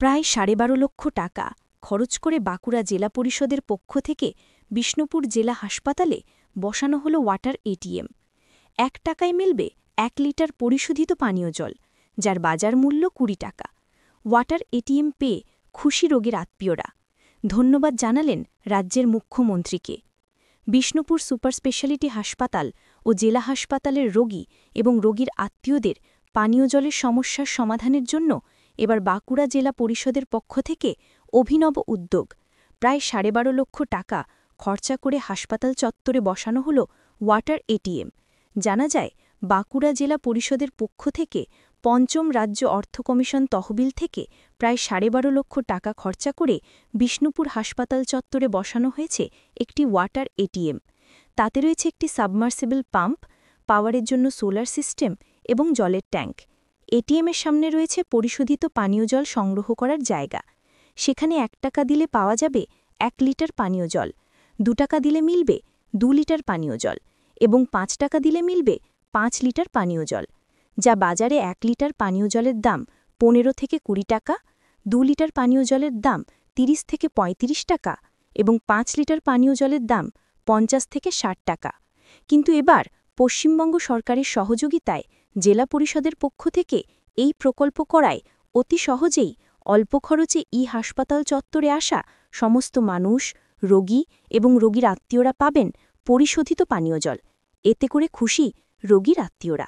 প্রায় 12.5 লক্ষ টাকা খরচ করে বাঁকুড়া জেলা পরিষদের পক্ষ থেকে বিষ্ণুপুর জেলা হাসপাতালে বসানো হল ওয়াটার এটিএম। 1 টাকায় মিলবে 1 লিটার পরিশোধিত পানীয় জল, যার বাজার মূল্য 20 টাকা। ওয়াটার এটিএম পেয়ে খুশি রোগীর আত্মীয়রা। ধন্যবাদ জানালেন রাজ্যের মুখ্যমন্ত্রীকে। বিষ্ণুপুর সুপার স্পেশালিটি হাসপাতাল ও জেলা হাসপাতালের রোগী এবং রোগীর আত্মীয়দের পানীয় জলের সমস্যার সমাধানের জন্য এবার বাঁকুড়া জেলা পরিষদের পক্ষ থেকে অভিনব উদ্যোগ। প্রায় 12.5 লক্ষ টাকা খরচা করে হাসপাতাল চত্বরে বসানো হল ওয়াটার এটিএম। জানা যায়, বাঁকুড়া জেলা পরিষদের পক্ষ থেকে পঞ্চম রাজ্য অর্থ কমিশন তহবিল থেকে প্রায় 12.5 লক্ষ টাকা খরচা করে বিষ্ণুপুর হাসপাতাল চত্বরে বসানো হয়েছে একটি ওয়াটার এটিএম। তাতে রয়েছে একটি সাবমার্সিবল পাম্প, পাওয়ারের জন্য সোলার সিস্টেম এবং জলের ট্যাঙ্ক। এটিএমের সামনে রয়েছে পরিশোধিত পানীয় জল সংগ্রহ করার জায়গা। সেখানে 1 টাকা দিলে পাওয়া যাবে 1 লিটার পানীয় জল, 2 টাকা দিলে মিলবে 2 লিটার পানীয় জল এবং 5 টাকা দিলে মিলবে 5 লিটার পানীয় জল, যা বাজারে 1 লিটার পানীয় জলের দাম 15 থেকে 20 টাকা, 2 লিটার পানীয় জলের দাম 30 থেকে 35 টাকা এবং 5 লিটার পানীয় জলের দাম 50 থেকে 60 টাকা। কিন্তু এবার পশ্চিমবঙ্গ সরকারের সহযোগিতায় জেলা পরিষদের পক্ষ থেকে এই প্রকল্প করায় অতি সহজেই অল্প খরচে হাসপাতাল চত্বরে আসা সমস্ত মানুষ, রোগী এবং রোগীর আত্মীয়রা পাবেন পরিশোধিত পানীয় জল। এতে করে খুশি রোগীর আত্মীয়রা।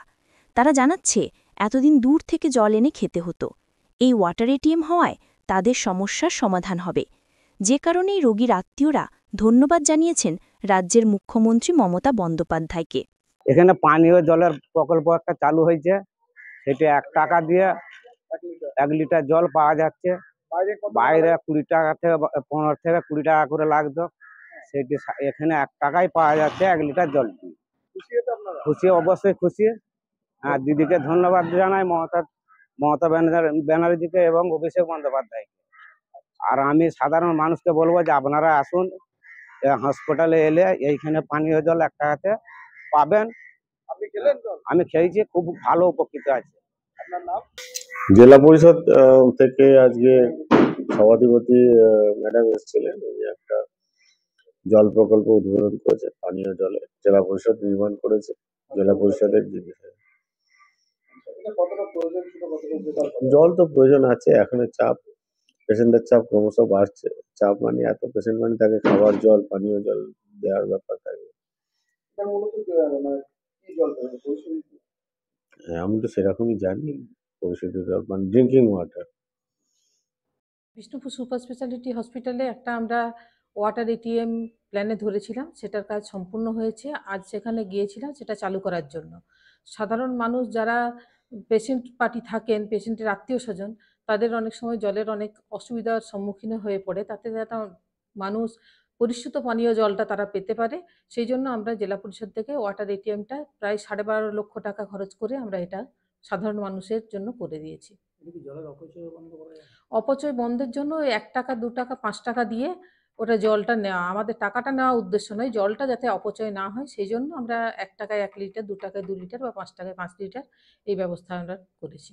তারা জানাচ্ছে, এতদিন দূর থেকে জল এনে খেতে হতো। এই ওয়াটার এটিএম হওয়ায় তাদের সমস্যার সমাধান হবে। যে কারণেই রোগীর আত্মীয়রা ধন্যবাদ জানিয়েছেন রাজ্যের মুখ্যমন্ত্রী মমতা বন্দ্যোপাধ্যায়কে। এখানে পানীয় জলের প্রকল্প একটা চালু হয়েছে, সেটা 1 টাকা দিয়ে 1 লিটার জল পাওয়া যাচ্ছে। বাইরে 20 টাকা থেকে 15 থেকে 20 টাকা করে লাগতো, সেটি এখানে 1 টাকায় পাওয়া যাচ্ছে 1 লিটার জল। খুশি, অবশ্যই খুশি। আর দিদিকে ধন্যবাদ জানাই, মমতা ব্যানার্জিকে এবং অভিষেক বন্দ্যোপাধ্যায়কে। আর আমি সাধারণ মানুষকে বলবো যে আপনারা আসুন, হসপিটালে এলে এইখানে পানীয় জল 1 টাকাতে পাবেন। আমি খেয়েছি, খুব ভালো উপকৃত আছে। জেলা পরিষদ থেকে আজকে সভাধিপতি ম্যাডাম এসেছিলেন, উনি একটা জল প্রকল্প উদ্বোধন করেছে। পানীয় জলে জেলা পরিষদ নির্মাণ করেছে। জেলা পরিষদের জল তো প্রয়োজন আছে, এখন চাপ, পেশেন্টের চাপ ক্রমশ বাড়ছে। চাপ মানে এত পেশেন্ট মানে তাকে খাবার জল, পানীয় জল দেওয়ার ব্যাপার থাকবে। আমি তো সেরকমই জানি, পরিশোধিত জল মানে drinking water. Bishnupur super speciality হসপিটালে একটা আমরা ওয়াটার এটিএম প্ল্যানে ধরেছিলাম, সেটার কাজ সম্পূর্ণ হয়েছে। আজ সেখানে গিয়েছিলাম সেটা চালু করার জন্য। সাধারণ মানুষ যারা পেশেন্ট পার্টি থাকেন, পেশেন্টের আত্মীয় স্বজন, তাদের অনেক সময় জলের অনেক অসুবিধার সম্মুখীন হয়ে পড়ে। তাতে যাতে মানুষ পরিশুদ্ধ পানীয় জলটা তারা পেতে পারে, সেই জন্য আমরা জেলা পরিষদ থেকে ওয়াটার এটিএমটা প্রায় 12.5 লক্ষ টাকা খরচ করে আমরা এটা সাধারণ মানুষের জন্য করে দিয়েছি। অপচয় বন্ধের জন্য 1 টাকা, 2 টাকা, 5 টাকা দিয়ে ওটা জলটা নেওয়া, আমাদের টাকাটা নেওয়া উদ্দেশ্য নয়, জলটা যাতে অপচয় না হয় সেই জন্য আমরা 1 টাকায় 1 লিটার, 2 টাকায় 2 লিটার বা 5 টাকায় 5 লিটার এই ব্যবস্থা আমরা করেছি।